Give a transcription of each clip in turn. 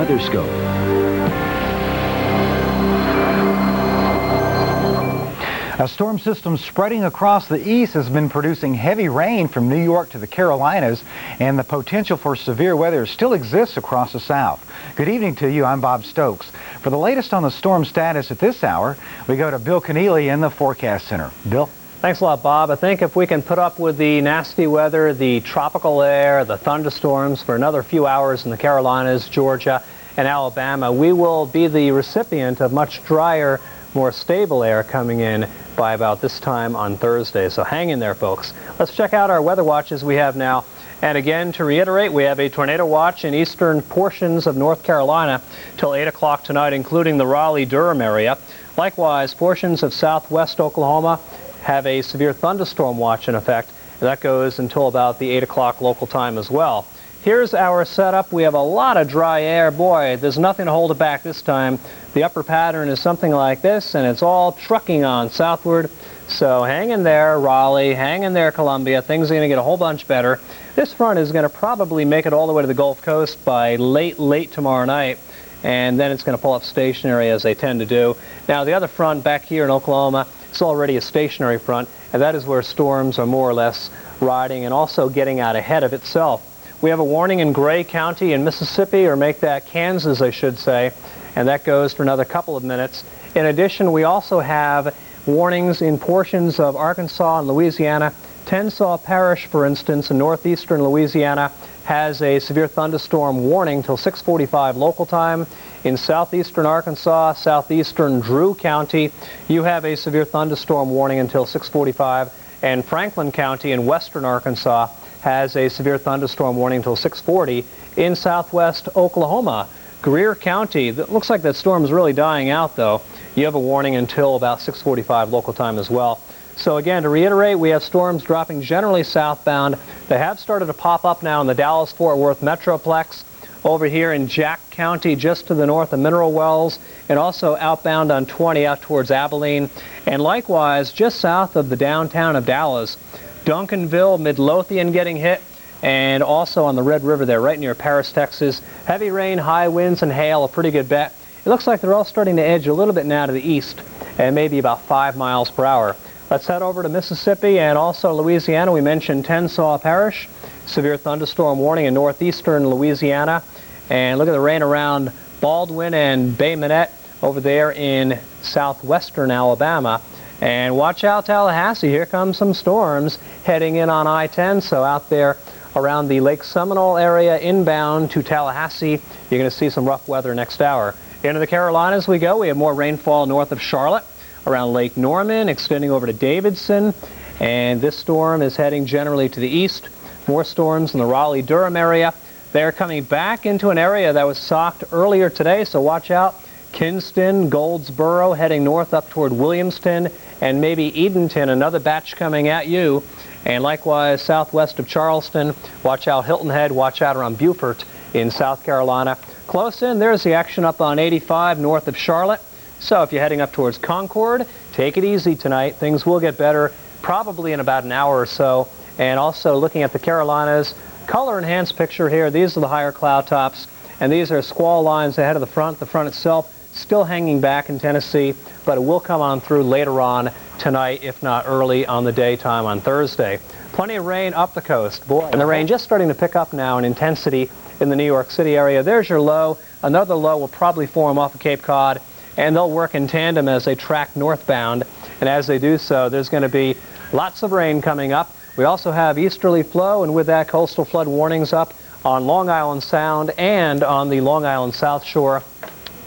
Weather Scope. A storm system spreading across the east has been producing heavy rain from New York to the Carolinas, and the potential for severe weather still exists across the south. Good evening to you. I'm Bob Stokes. For the latest on the storm status at this hour, we go to Bill Keneally in the Forecast Center. Bill? Thanks a lot, Bob. I think if we can put up with the nasty weather, the tropical air, the thunderstorms for another few hours in the Carolinas, Georgia, and Alabama, we will be the recipient of much drier, more stable air coming in by about this time on Thursday. So hang in there, folks. Let's check out our weather watches we have now. And again, to reiterate, we have a tornado watch in eastern portions of North Carolina till 8 o'clock tonight, including the Raleigh-Durham area. Likewise, portions of southwest Oklahoma have a severe thunderstorm watch in effect. And that goes until about the 8 o'clock local time as well. Here's our setup. We have a lot of dry air. Boy, there's nothing to hold it back this time. The upper pattern is something like this, and it's all trucking on southward. So hang in there, Raleigh. Hang in there, Columbia. Things are going to get a whole bunch better. This front is going to probably make it all the way to the Gulf Coast by late tomorrow night, and then it's going to pull up stationary as they tend to do. Now, the other front back here in Oklahoma, it's already a stationary front, and that is where storms are more or less riding and also getting out ahead of itself. We have a warning in Gray County in Mississippi, or make that Kansas, I should say, and that goes for another couple of minutes. In addition, we also have warnings in portions of Arkansas and Louisiana. Tensas Parish, for instance, in northeastern Louisiana, has a severe thunderstorm warning till 6:45 local time. In southeastern Arkansas, southeastern Drew County, you have a severe thunderstorm warning until 6:45. And Franklin County in western Arkansas has a severe thunderstorm warning until 6:40. In southwest Oklahoma, Greer County, it looks like that storm is really dying out, though. You have a warning until about 6:45 local time as well. So again, to reiterate, we have storms dropping generally southbound. They have started to pop up now in the Dallas-Fort Worth Metroplex, over here in Jack County, just to the north of Mineral Wells, and also outbound on 20 out towards Abilene. And likewise, just south of the downtown of Dallas, Duncanville, Midlothian getting hit, and also on the Red River there, right near Paris, Texas. Heavy rain, high winds, and hail, a pretty good bet. It looks like they're all starting to edge a little bit now to the east, and maybe about 5 miles per hour. Let's head over to Mississippi and also Louisiana. We mentioned Tensas Parish, severe thunderstorm warning in northeastern Louisiana. And look at the rain around Baldwin and Bay Minette over there in southwestern Alabama. And watch out, Tallahassee. Here come some storms heading in on I-10. So out there around the Lake Seminole area inbound to Tallahassee, you're going to see some rough weather next hour. Into the Carolinas we go. We have more rainfall north of Charlotte, around Lake Norman, extending over to Davidson. And this storm is heading generally to the east. More storms in the Raleigh-Durham area. They're coming back into an area that was socked earlier today, so watch out. Kinston, Goldsboro, heading north up toward Williamston, and maybe Edenton, another batch coming at you. And likewise, southwest of Charleston, watch out Hilton Head, watch out around Beaufort in South Carolina. Close in, there's the action up on 85 north of Charlotte. So if you're heading up towards Concord, take it easy tonight. Things will get better probably in about an hour or so. And also looking at the Carolinas, color-enhanced picture here. These are the higher cloud tops, and these are squall lines ahead of the front. The front itself still hanging back in Tennessee, but it will come on through later on tonight, if not early on the daytime on Thursday. Plenty of rain up the coast, boy. And the rain just starting to pick up now in intensity in the New York City area. There's your low. Another low will probably form off of Cape Cod, and they'll work in tandem as they track northbound. And as they do so, there's going to be lots of rain coming up. We also have easterly flow, and with that, coastal flood warnings up on Long Island Sound and on the Long Island South Shore.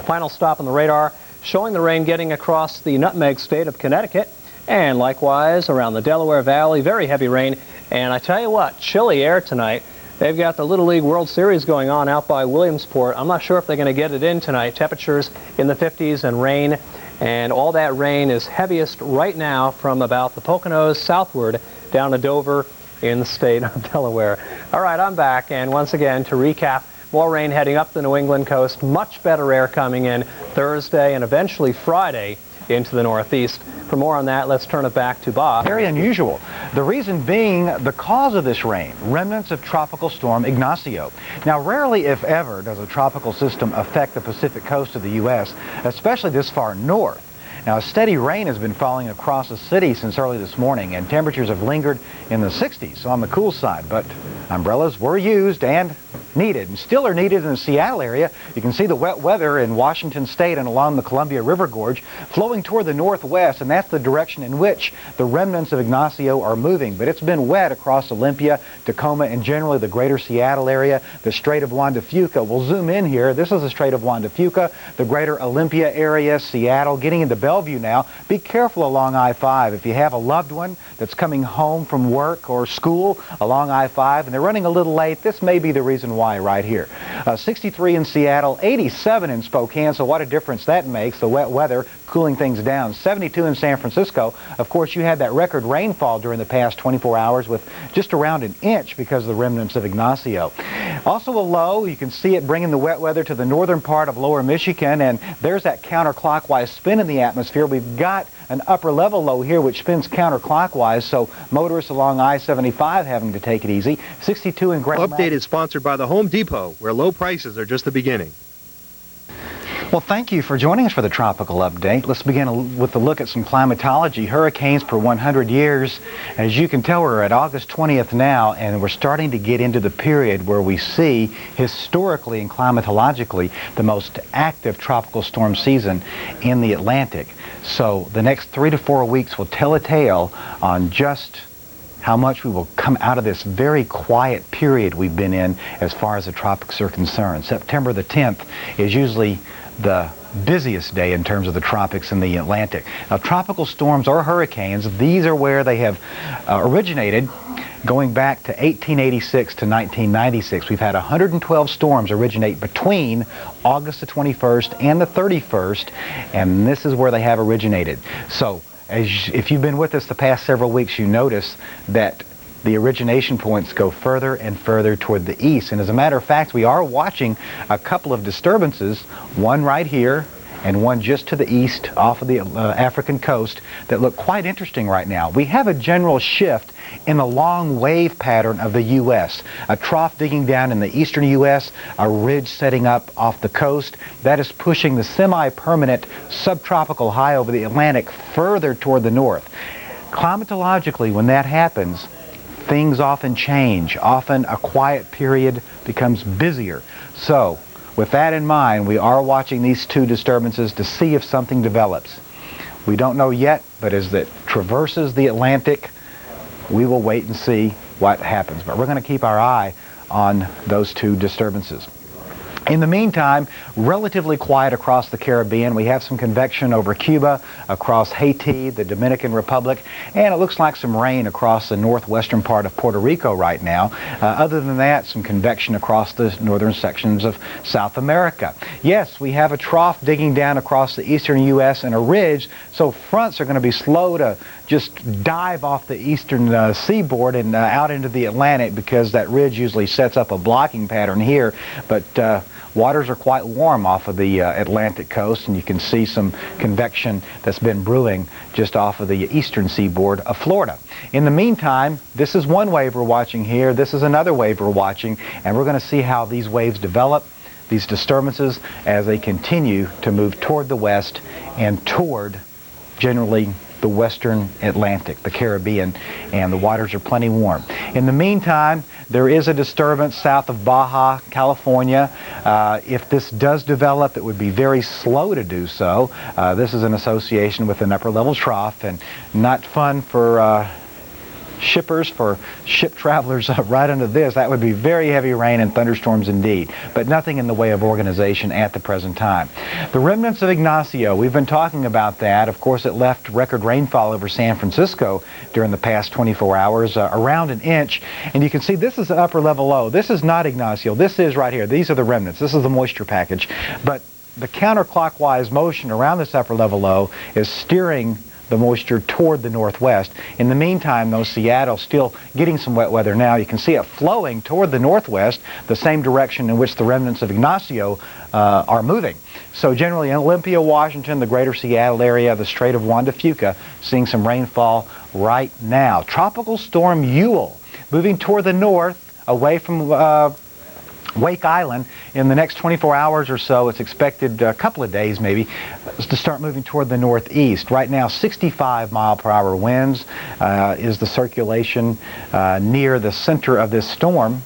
Final stop on the radar showing the rain getting across the nutmeg state of Connecticut, and likewise around the Delaware Valley, very heavy rain. And I tell you what, chilly air tonight. They've got the Little League World Series going on out by Williamsport. I'm not sure if they're going to get it in tonight. Temperatures in the 50s and rain, and all that rain is heaviest right now from about the Poconos southward down to Dover in the state of Delaware. All right, I'm back, and once again, to recap, more rain heading up the New England coast, much better air coming in Thursday and eventually Friday. into the northeast. For more on that, let's turn it back to Bob. Very unusual. The reason being the cause of this rain, remnants of Tropical Storm Ignacio. Now, rarely, if ever, does a tropical system affect the Pacific coast of the U.S., especially this far north. Now, a steady rain has been falling across the city since early this morning, and temperatures have lingered in the 60s, so on the cool side. But umbrellas were used and needed, and still are needed in the Seattle area. You can see the wet weather in Washington State and along the Columbia River Gorge flowing toward the northwest, and that's the direction in which the remnants of Ignacio are moving. But it's been wet across Olympia, Tacoma, and generally the greater Seattle area. The Strait of Juan de Fuca. We'll zoom in here. This is the Strait of Juan de Fuca, the greater Olympia area, Seattle, getting into Bellevue now. Be careful along I-5. If you have a loved one that's coming home from work or school along I-5 and they're running a little late, this may be the reason why right here. 63 in Seattle, 87 in Spokane, so what a difference that makes, the wet weather cooling things down. 72 in San Francisco. Of course, you had that record rainfall during the past 24 hours with just around an inch because of the remnants of Ignacio. Also a low, you can see it bringing the wet weather to the northern part of lower Michigan, and there's that counterclockwise spin in the atmosphere. We've got an upper level low here which spins counterclockwise, so motorists along I-75 having to take it easy. 62 in Grand Rapids. Update is sponsored by the Home Depot, where low prices are just the beginning. Well, thank you for joining us for the Tropical Update. Let's begin with a look at some climatology. Hurricanes per 100 years. As you can tell, we're at August 20th now, and we're starting to get into the period where we see, historically and climatologically, the most active tropical storm season in the Atlantic. So the next 3 to 4 weeks will tell a tale on just how much we will come out of this very quiet period we've been in as far as the tropics are concerned. September the 10th is usually the busiest day in terms of the tropics in the Atlantic. Now, tropical storms or hurricanes, these are where they have originated going back to 1886 to 1996. We've had 112 storms originate between August the 21st and the 31st, and this is where they have originated. So, if you've been with us the past several weeks, you notice that the origination points go further and further toward the east. And as a matter of fact, we are watching a couple of disturbances, one right here and one just to the east off of the African coast, that look quite interesting right now. We have a general shift in the long wave pattern of the U.S. A trough digging down in the eastern U.S., a ridge setting up off the coast. That is pushing the semi-permanent subtropical high over the Atlantic further toward the north. Climatologically, when that happens, things often change. Often a quiet period becomes busier. So, with that in mind, we are watching these two disturbances to see if something develops. We don't know yet, but as it traverses the Atlantic, we will wait and see what happens. But we're going to keep our eye on those two disturbances. In the meantime, relatively quiet across the Caribbean. We have some convection over Cuba, across Haiti, the Dominican Republic, and it looks like some rain across the northwestern part of Puerto Rico right now. Other than that, some convection across the northern sections of South America. Yes, we have a trough digging down across the eastern U.S. and a ridge, so fronts are going to be slow to just dive off the eastern seaboard and out into the Atlantic, because that ridge usually sets up a blocking pattern here. But waters are quite warm off of the Atlantic coast, and you can see some convection that's been brewing just off of the eastern seaboard of Florida. In the meantime, this is one wave we're watching here. This is another wave we're watching, and we're going to see how these waves develop, these disturbances, as they continue to move toward the west and toward generally the western Atlantic, the Caribbean, and the waters are plenty warm. In the meantime, there is a disturbance south of Baja, California. If this does develop, it would be very slow to do so. This is an association with an upper level trough, and not fun for shippers, for ship travelers right under this. That would be very heavy rain and thunderstorms indeed, but nothing in the way of organization at the present time. The remnants of Ignacio, we've been talking about that. Of course, it left record rainfall over San Francisco during the past 24 hours, around an inch, and you can see this is an upper level low. This is not Ignacio. This is right here. These are the remnants. This is the moisture package, but the counterclockwise motion around this upper level low is steering the moisture toward the northwest. In the meantime, though, Seattle's still getting some wet weather now. You can see it flowing toward the northwest, the same direction in which the remnants of Ignacio are moving. So generally in Olympia, Washington, the greater Seattle area, the Strait of Juan de Fuca, seeing some rainfall right now. Tropical storm Ewell moving toward the north, away from Wake Island. In the next 24 hours or so, it's expected a couple of days maybe to start moving toward the northeast. Right now, 65-mile-per-hour winds is the circulation near the center of this storm,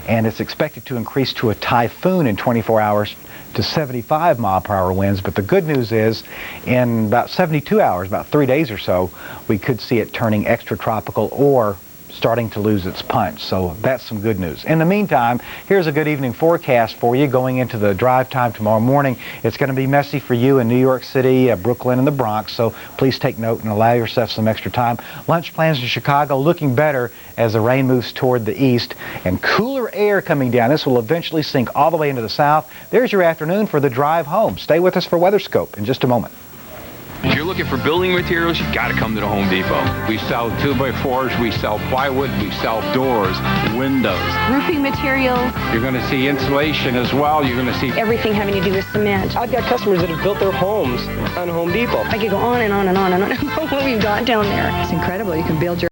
and it's expected to increase to a typhoon in 24 hours to 75-mile-per-hour winds. But the good news is, in about 72 hours, about 3 days or so, we could see it turning extratropical or starting to lose its punch. So that's some good news. In the meantime, here's a good evening forecast for you going into the drive time tomorrow morning. It's going to be messy for you in New York City, Brooklyn, and the Bronx, so please take note and allow yourself some extra time. Lunch plans in Chicago looking better as the rain moves toward the east, and cooler air coming down. This will eventually sink all the way into the south. There's your afternoon for the drive home. Stay with us for WeatherScope in just a moment. If you're looking for building materials, you got to come to the Home Depot. We sell 2x4s, we sell plywood, we sell doors, windows. Roofing materials. You're going to see insulation as well. You're going to see Everything having to do with cement. I've got customers that have built their homes on Home Depot. I could go on and on and on and on about what we've got down there. It's incredible. You can build your